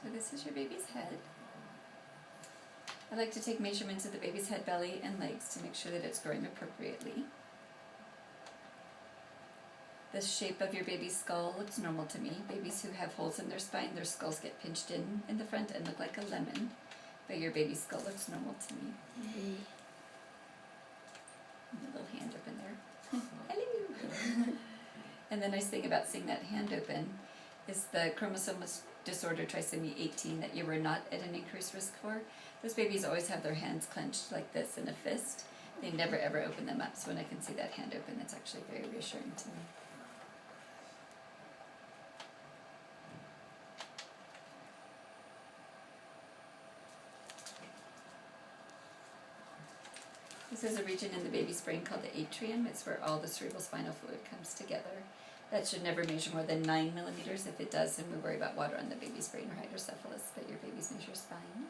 So this is your baby's head. I like to take measurements of the baby's head, belly, and legs to make sure that it's growing appropriately. The shape of your baby's skull looks normal to me. Babies who have holes in their spine, their skulls get pinched in the front and look like a lemon. But your baby's skull looks normal to me. Yay. And a little hand up in there. Hello! And the nice thing about seeing that hand open is the chromosomal disorder trisomy 18 that you were not at an increased risk for. Those babies always have their hands clenched like this in a fist. They never ever open them up, so when I can see that hand open, it's actually very reassuring to me. This is a region in the baby's brain called the atrium. It's where all the cerebral spinal fluid comes together. That should never measure more than 9 millimeters. If it does, then we worry about water on the baby's brain or hydrocephalus, but your baby's measures fine.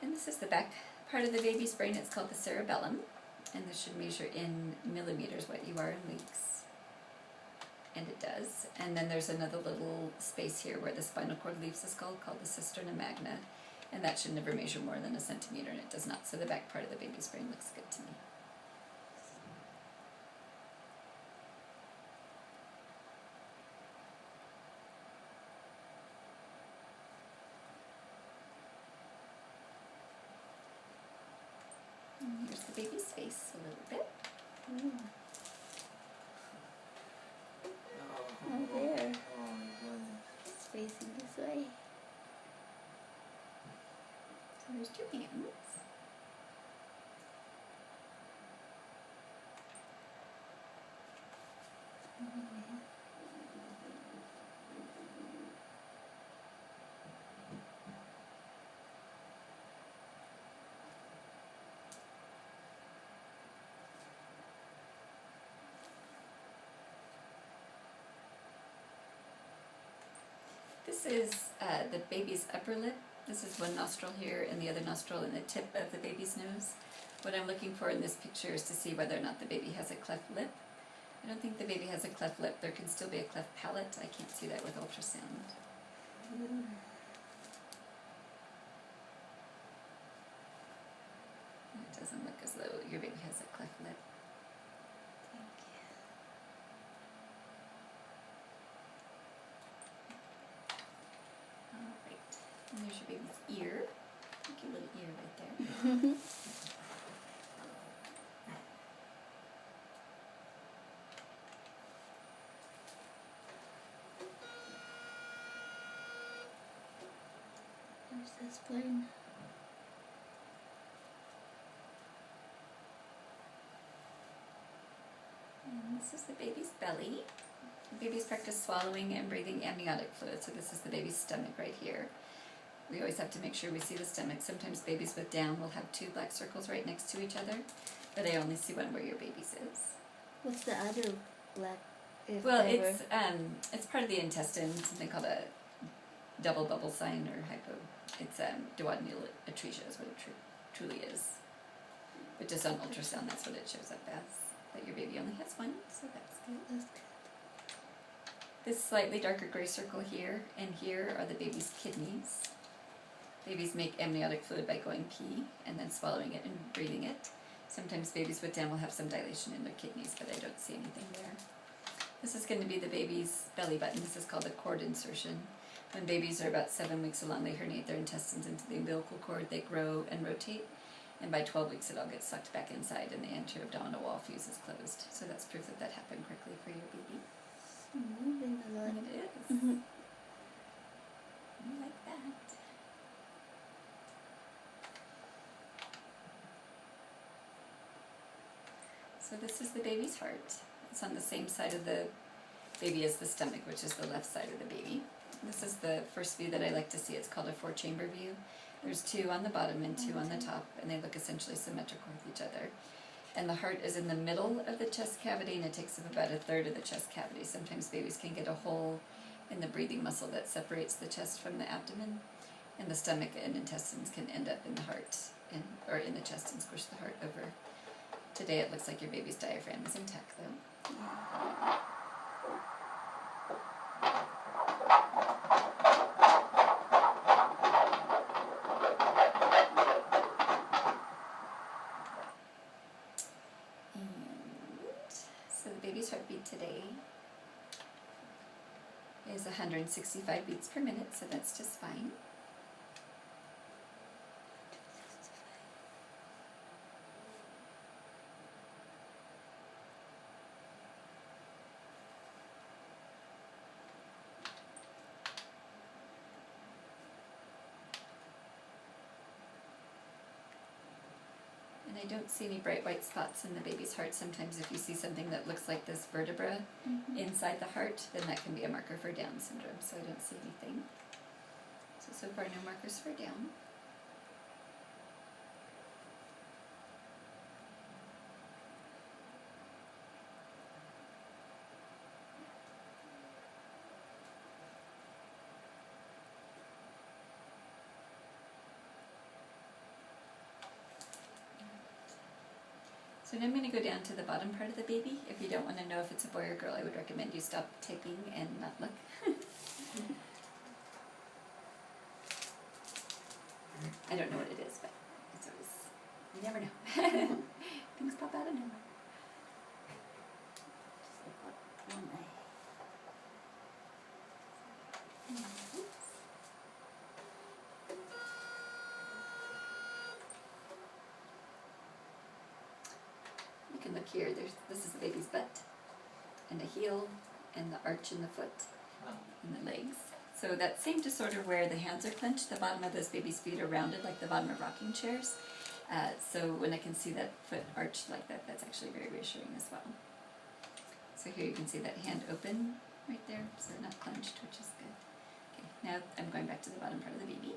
And this is the back part of the baby's brain. It's called the cerebellum. And this should measure in millimeters what you are in weeks. And it does. And then there's another little space here where the spinal cord leaves the skull called the cisterna magna. And that should never measure more than a centimeter, and it does not. So the back part of the baby's brain looks good to me. And here's the baby's face a little bit. Oh, there. It's facing this way. So there's two hands. This is the baby's upper lip. This is one nostril here and the other nostril and the tip of the baby's nose. What I'm looking for in this picture is to see whether or not the baby has a cleft lip. I don't think the baby has a cleft lip. There can still be a cleft palate. I can't see that with ultrasound. It doesn't look as though your baby has a cleft lip. Thank Alright, and there's your baby's ear. Cute little ear right there. you. There's the spine. And this is the baby's belly. The babies practice swallowing and breathing amniotic fluid, so this is the baby's stomach right here. We always have to make sure we see the stomach. Sometimes babies with Down will have two black circles right next to each other, but I only see one where your baby's is. What's the other black? Well, it's part of the intestine, something called a double bubble sign or hypo. It's duodenal atresia is what it truly is. But just on ultrasound, that's what it shows up as. But your baby only has one, so that's good. That's good. This slightly darker gray circle here and here are the baby's kidneys. Babies make amniotic fluid by going pee and then swallowing it and breathing it. Sometimes babies with Down will have some dilation in their kidneys, but I don't see anything there. This is going to be the baby's belly button. This is called a cord insertion. When babies are about 7 weeks along, they herniate their intestines into the umbilical cord. They grow and rotate, and by 12 weeks it all gets sucked back inside and the anterior abdominal wall fuses closed. So that's proof that that happened quickly for your baby. Moving a lot. And it is. Mhm. I like that. So this is the baby's heart. It's on the same side of the baby as the stomach, which is the left side of the baby. This is the first view that I like to see. It's called a 4-chamber view. There's 2 on the bottom and 2 on the top, and they look essentially symmetrical with each other. And the heart is in the middle of the chest cavity, and it takes up about a third of the chest cavity. Sometimes babies can get a hole in the breathing muscle that separates the chest from the abdomen, and the stomach and intestines can end up in the heart or in the chest and squish the heart over. Today it looks like your baby's diaphragm is intact though. And so the baby's heartbeat today is 165 beats per minute, so that's just fine. And I don't see any bright white spots in the baby's heart. Sometimes if you see something that looks like this vertebra inside the heart, then that can be a marker for Down syndrome, so I don't see anything. So far no markers for Down. So now I'm going to go down to the bottom part of the baby. If you don't want to know if it's a boy or girl, I would recommend you stop taking and not look. I don't know what it is, but it's always, you never know. Things pop out of nowhere. You can look here, this is the baby's butt, and a heel, and the arch in the foot, and the legs. So that same disorder where the hands are clenched, the bottom of those babies' feet are rounded like the bottom of rocking chairs. So when I can see that foot arched like that, that's actually very reassuring as well. So here you can see that hand open right there, so they're not clenched, which is good. Okay, now I'm going back to the bottom part of the baby.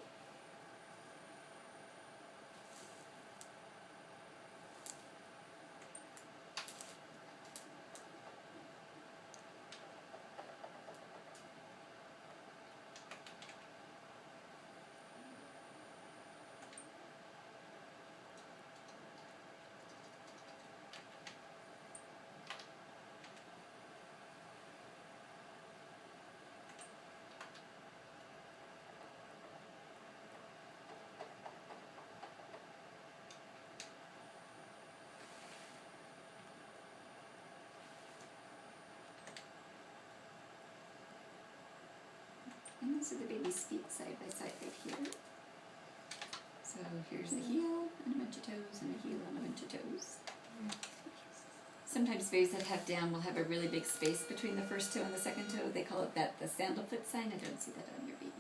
And these are the baby's feet side by side right here. So here's the heel and a bunch of toes, and a heel and a bunch of toes. Sometimes babies that have Down will have a really big space between the first toe and the second toe. They call it the sandal foot sign. I don't see that on your baby.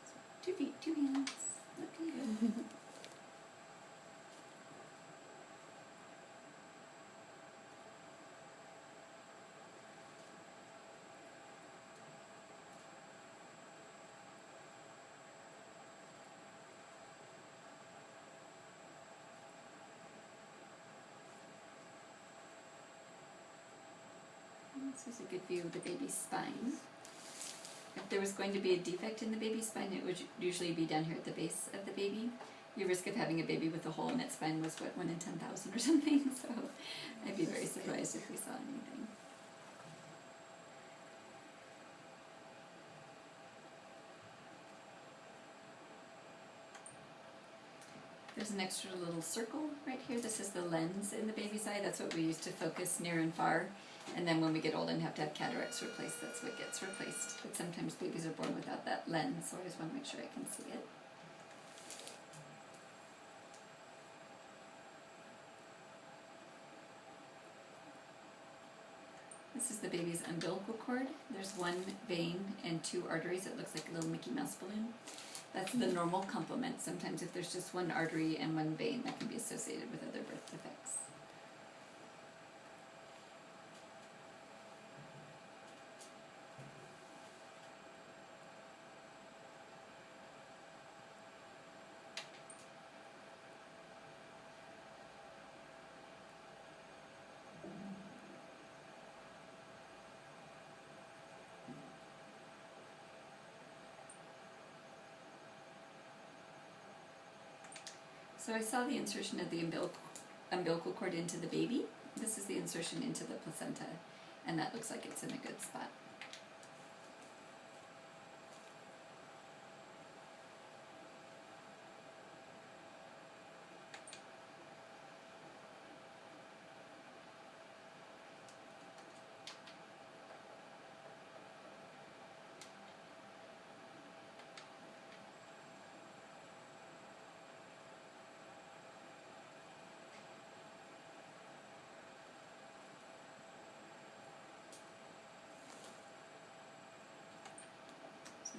So 2 feet, 2 hands. Looking good. This is a good view of the baby's spine. If there was going to be a defect in the baby's spine, it would usually be down here at the base of the baby. Your risk of having a baby with a hole in its spine was, what, 1 in 10,000 or something? So I'd be very surprised if we saw anything. There's an extra little circle right here. This is the lens in the baby's eye. That's what we use to focus near and far. And then when we get old and have to have cataracts replaced, that's what gets replaced. But sometimes babies are born without that lens, so I just want to make sure I can see it. This is the baby's umbilical cord. There's 1 vein and 2 arteries. It looks like a little Mickey Mouse balloon. That's the normal complement. Sometimes if there's just 1 artery and 1 vein, that can be associated with other birth defects. So I saw the insertion of the umbilical cord into the baby. This is the insertion into the placenta, and that looks like it's in a good spot.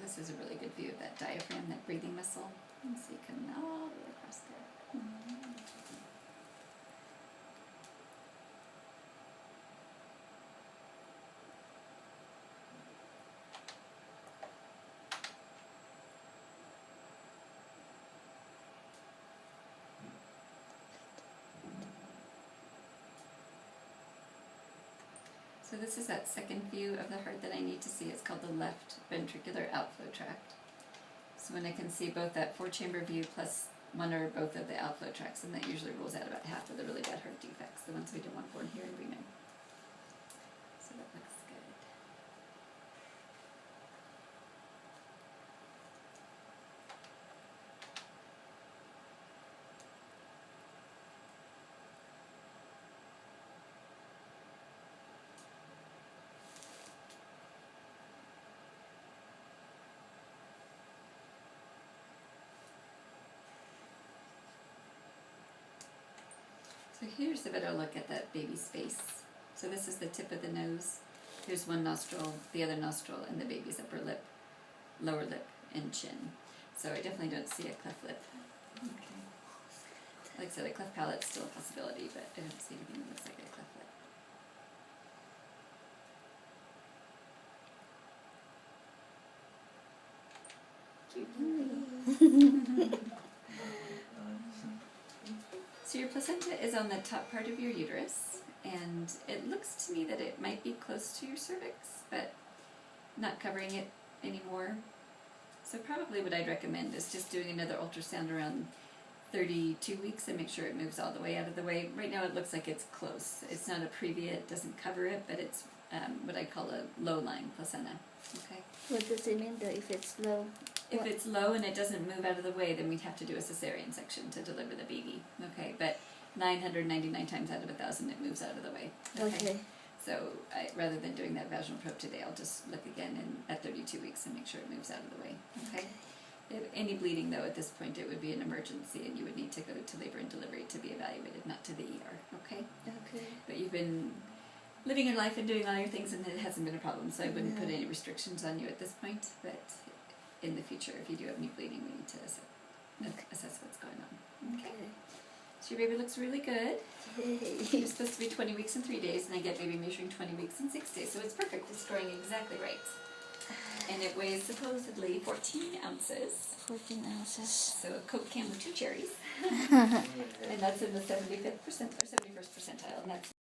This is a really good view of that diaphragm, that breathing muscle. You can see coming all the way across there. So this is that second view of the heart that I need to see. It's called the left ventricular outflow tract. So when I can see both that 4-chamber view plus one or both of the outflow tracts, and that usually rules out about half of the really bad heart defects, the ones we don't want born here in Bremen. So that looks good. So here's a better look at that baby's face. So this is the tip of the nose. Here's one nostril, the other nostril, and the baby's upper lip, lower lip, and chin. So I definitely don't see a cleft lip. Okay. Like I said, a cleft palate's still a possibility, but I don't see anything that looks like a cleft lip. Cute. So your placenta is on the top part of your uterus, and it looks to me that it might be close to your cervix, but not covering it anymore. So probably what I'd recommend is just doing another ultrasound around 32 weeks and make sure it moves all the way out of the way. Right now it looks like it's close. It's not a previa, it doesn't cover it, but it's what I call a low-lying placenta. Okay. What does it mean though if it's low? If it's low and it doesn't move out of the way, then we'd have to do a cesarean section to deliver the baby. Okay, but 999 times out of 1,000 it moves out of the way. Okay. So rather than doing that vaginal probe today, I'll just look again at 32 weeks and make sure it moves out of the way. Okay. If any bleeding though at this point, it would be an emergency and you would need to go to labor and delivery to be evaluated, not to the ER. Okay. Okay. But you've been living your life and doing all your things and it hasn't been a problem, so I wouldn't put any restrictions on you at this point, but in the future, if you do have any bleeding, we need to assess what's going on. Okay. So your baby looks really good. You're supposed to be 20 weeks and 3 days, and I get baby measuring 20 weeks and 6 days, so it's perfect. It's growing exactly right. And it weighs supposedly 14 ounces. 14 ounces. So a Coke can with 2 cherries. And that's in the 75th percent or 71st